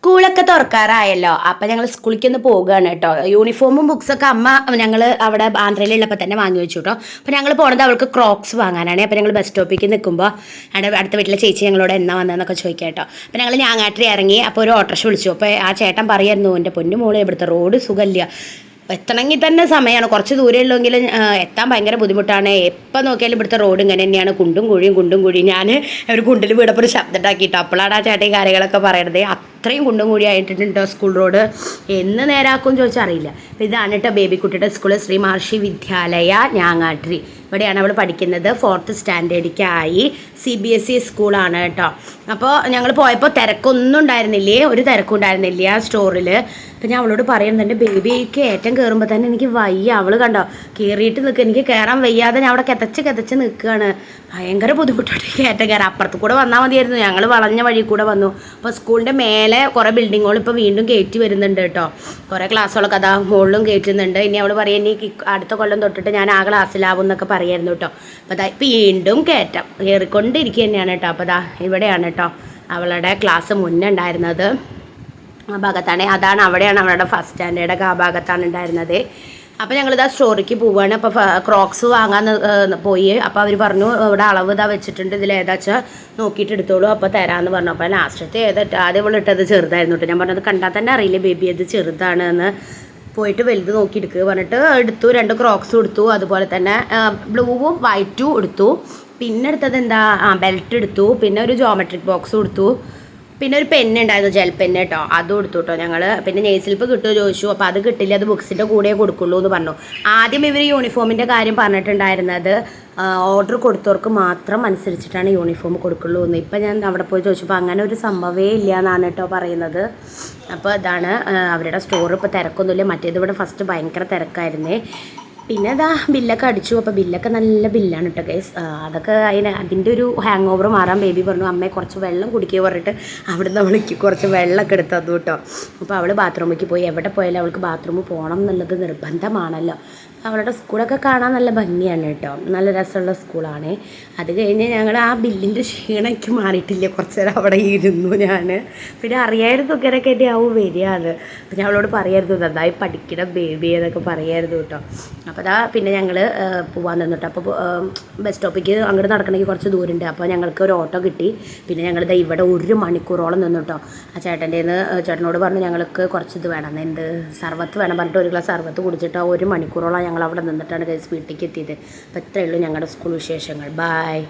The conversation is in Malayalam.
സ്കൂളൊക്കെ തുറക്കാറായല്ലോ. അപ്പം ഞങ്ങൾ സ്കൂളിലേക്ക് ഒന്ന് പോകുകയാണ് കേട്ടോ. യൂണിഫോമും ബുക്സൊക്കെ അമ്മ ഞങ്ങൾ അവിടെ ആന്ധ്രയിലുള്ളപ്പോൾ തന്നെ വാങ്ങി വെച്ചു കേട്ടോ. അപ്പോൾ ഞങ്ങൾ പോണത് അവൾക്ക് ക്രോക്സ് വാങ്ങാനാണ്. അപ്പോൾ ഞങ്ങൾ ബസ് സ്റ്റോപ്പിലേക്ക് നിൽക്കുമ്പോൾ അടുത്ത വീട്ടിലെ ചേച്ചി ഞങ്ങളോട് എന്നാ വന്നതെന്നൊക്കെ ചോദിക്കാം കേട്ടോ. അപ്പോൾ ഞങ്ങൾ ഞാങ്ങാട്ടിൽ ഇറങ്ങി. അപ്പോൾ ഒരു ഓട്ടോറിക്ഷ വിളിച്ചു. അപ്പോൾ ആ ചേട്ടൻ പറയായിരുന്നു, എൻ്റെ പൊന്നു മോളെ ഇവിടുത്തെ റോഡ് സുഖമില്ല, എത്തണമെങ്കിൽ തന്നെ സമയമാണ്, കുറച്ച് ദൂരമുള്ളെങ്കിലും എത്താൻ ഭയങ്കര ബുദ്ധിമുട്ടാണ്. എപ്പോൾ നോക്കിയാലും ഇവിടുത്തെ റോഡ് ഇങ്ങനെ തന്നെയാണ്, കുണ്ടും കുഴിയും. ഞാൻ ഒരു കുണ്ടിൽ വീടപ്പോൾ ഒരു ശബ്ദം ഉണ്ടാക്കിയിട്ടോ. അപ്പോഴാണ് ആ ചേട്ടൻ കാര്യങ്ങളൊക്കെ പറയണത്. അത്രയും കുണ്ടും കുഴി ആയിട്ടുണ്ടോ സ്കൂൾ റോഡ്, എന്ന് നേരാക്കും ചോദിച്ചാൽ അറിയില്ല. അപ്പോൾ ഇതാണ് കേട്ടോ ബേബിക്കുട്ടിയുടെ സ്കൂൾ, ശ്രീ മഹർഷി വിദ്യാലയ ഞാങ്ങാട്ടിരി. ഇവിടെയാണ് അവൾ പഠിക്കുന്നത്. 4th സ്റ്റാൻഡേർഡിലേക്കായി. CBSE സ്കൂളാണ് കേട്ടോ. അപ്പോൾ ഞങ്ങൾ പോയപ്പോൾ തിരക്കൊന്നും ഉണ്ടായിരുന്നില്ലേ, ഒരു തിരക്കും ഉണ്ടായിരുന്നില്ല ആ സ്റ്റോറിൽ. അപ്പം ഞാൻ അവളോട് പറയുന്നുണ്ട്, ബേബിക്ക് ഏറ്റവും കയറുമ്പോൾ തന്നെ എനിക്ക് വയ്യ. അവൾ കണ്ടോ കയറിയിട്ട് നിൽക്കുക, എനിക്ക് കയറാൻ വയ്യാതെ ഞാൻ അവിടെ കിതച്ച് നിൽക്കുകയാണ്. ഭയങ്കര ബുദ്ധിമുട്ടായിട്ട് ഏറ്റവും കയറാം. അപ്പുറത്ത് കൂടെ വന്നാൽ മതിയായിരുന്നു, ഞങ്ങൾ വളഞ്ഞ വഴി കൂടെ വന്നു. അപ്പോൾ സ്കൂളിൻ്റെ മേലെ കുറേ ബിൽഡിങ്ങുകൾ ഇപ്പോൾ വീണ്ടും കയറ്റി വരുന്നുണ്ട് കേട്ടോ. കുറേ ക്ലാസ്സുകളൊക്കെ അതാ മുകളിലും കയറ്റുന്നുണ്ട്. ഇനി അവൾ പറയും, ഇനി അടുത്ത കൊല്ലം തൊട്ടിട്ട് ഞാൻ ആ ക്ലാസ്സിലാവും എന്നൊക്കെ പറയായിരുന്നു കേട്ടോ. അപ്പോൾ അതാ വീണ്ടും കയറ്റം കയറിക്കൊണ്ടിരിക്കുക തന്നെയാണ് കേട്ടോ. അപ്പോൾ അതാ ഇവിടെയാണ് കേട്ടോ അവളുടെ ക്ലാസ് മുന്നേ ഉണ്ടായിരുന്നത്. ആ ഭാഗത്താണ്, അതാണ് അവിടെയാണ് അവളുടെ ഫസ്റ്റ് സ്റ്റാൻഡേർഡൊക്കെ ആ ഭാഗത്താണ് ഉണ്ടായിരുന്നത്. അപ്പോൾ ഞങ്ങളിതാ സ്റ്റോറിക്ക് പോവുകയാണ്. അപ്പോൾ ക്രോക്സ് വാങ്ങാൻ പോയി. അപ്പോൾ അവർ പറഞ്ഞു, ഇവിടെ അളവ് ഇതാ വെച്ചിട്ടുണ്ട്, ഇതിൽ ഏതാച്ചാൽ നോക്കിയിട്ട് എടുത്തോളൂ, അപ്പോൾ തരാമെന്ന് പറഞ്ഞു. അപ്പോൾ ലാസ്റ്റത്തെ ആദ്യം ഇവിടെ ഇട്ടത് ചെറുതായിരുന്നു കേട്ടോ. ഞാൻ പറഞ്ഞത് കണ്ടാൽ തന്നെ അറിയില്ല ബേബി അത് ചെറുതാണ് എന്ന്. പോയിട്ട് വലുത് നോക്കി എടുക്കുക പറഞ്ഞിട്ട് എടുത്തു. 2 ക്രോക്സും എടുത്തു, അതുപോലെ തന്നെ ബ്ലൂവും വൈറ്റും എടുത്തു. പിന്നെ എടുത്തത് എന്താ, ബെൽറ്റ് എടുത്തു. പിന്നെ ഒരു ജോമെട്രിക് ബോക്സും എടുത്തു. പിന്നെ ഒരു പെന്നുണ്ടായിരുന്നു, ജെൽ പെന്ന് കേട്ടോ, അതും എടുത്തു കേട്ടോ ഞങ്ങൾ. പിന്നെ നെയ്സിൽപ്പ് കിട്ടുമോ ചോദിച്ചു. അപ്പോൾ അത് കിട്ടില്ല, അത് ബുക്സിൻ്റെ കൂടെ കൊടുക്കുള്ളൂ എന്ന് പറഞ്ഞു. ആദ്യം ഇവർ യൂണിഫോമിൻ്റെ കാര്യം പറഞ്ഞിട്ടുണ്ടായിരുന്നത് ഓർഡർ കൊടുത്തവർക്ക് മാത്രം അനുസരിച്ചിട്ടാണ് യൂണിഫോം കൊടുക്കുള്ളൂ എന്ന്. ഇപ്പം ഞാൻ അവിടെ പോയി ചോദിച്ചപ്പോൾ അങ്ങനെ ഒരു സംഭവമേ ഇല്ല എന്നാണ് കേട്ടോ പറയുന്നത്. അപ്പോൾ ഇതാണ് അവരുടെ സ്റ്റോർ. ഇപ്പോൾ തിരക്കൊന്നുമില്ല, മറ്റേത് ഇവിടെ ഫസ്റ്റ് ഭയങ്കര തിരക്കായിരുന്നേ. പിന്നെ അതാ ബില്ലൊക്കെ അടിച്ചു. അപ്പോൾ ബില്ലൊക്കെ നല്ല ബില്ലാണ് കേട്ടോ ഗൈസ്. അതൊക്കെ അതിൻ്റെ ഒരു ഹാങ് ഓവർ മാറാൻ ബേബി പറഞ്ഞു, അമ്മയെ കുറച്ച് വെള്ളം കുടിക്കുക പറഞ്ഞിട്ട് അവിടുന്ന് അവൾക്ക് കുറച്ച് വെള്ളമൊക്കെ എടുത്തു തന്നു കേട്ടോ. അപ്പോൾ അവൾ ബാത്റൂമിലേക്ക് പോയി. എവിടെ പോയാലും അവൾക്ക് ബാത്റൂമിൽ പോകണം എന്നുള്ളത് നിർബന്ധമാണല്ലോ. അവളുടെ സ്കൂളൊക്കെ കാണാൻ നല്ല ഭംഗിയാണ് കേട്ടോ, നല്ല രസമുള്ള സ്കൂളാണ്. അത് കഴിഞ്ഞ് ഞങ്ങൾ ആ ബില്ലിൻ്റെ ക്ഷീണയ്ക്ക് മാറിയിട്ടില്ല, കുറച്ച് നേരം അവിടെ ഇരുന്നു ഞാൻ. പിന്നെ അറിയായിരുന്നു ഇങ്ങനെയൊക്കെ എൻ്റെ ആവും വരിക അത്. അപ്പം ഞാൻ അവളോട് പറയായിരുന്നു, നന്നായി പഠിക്കണം ബേബി എന്നൊക്കെ പറയായിരുന്നു കേട്ടോ. അപ്പോൾ അതാ പിന്നെ ഞങ്ങൾ പോകാൻ നിന്നിട്ട്. അപ്പോൾ ബസ് സ്റ്റോപ്പിലേക്ക് അങ്ങോട്ട് നടക്കണമെങ്കിൽ കുറച്ച് ദൂരമുണ്ട്. അപ്പോൾ ഞങ്ങൾക്ക് ഒരു ഓട്ടോ കിട്ടി. പിന്നെ ഞങ്ങളിത് ഇവിടെ 1 മണിക്കൂറോളം നിന്നു കേട്ടോ. ആ ചേട്ടനോട് പറഞ്ഞു ഞങ്ങൾക്ക് കുറച്ച് ഇത് വേണം, എന്ത് സർവത്ത് വേണം പറഞ്ഞിട്ട് 1 ഗ്ലാസ് സർവത്ത് കുടിച്ചിട്ട് 1 മണിക്കൂറോളം ഞങ്ങൾ അവിടെ നിന്നിട്ടാണ് ഗൈസ് വീട്ടിലേക്ക് എത്തിയത്. അപ്പോൾ ഇത്രയേ ഉള്ളൂ ഞങ്ങളുടെ സ്കൂൾ വിശേഷങ്ങൾ. ബൈ.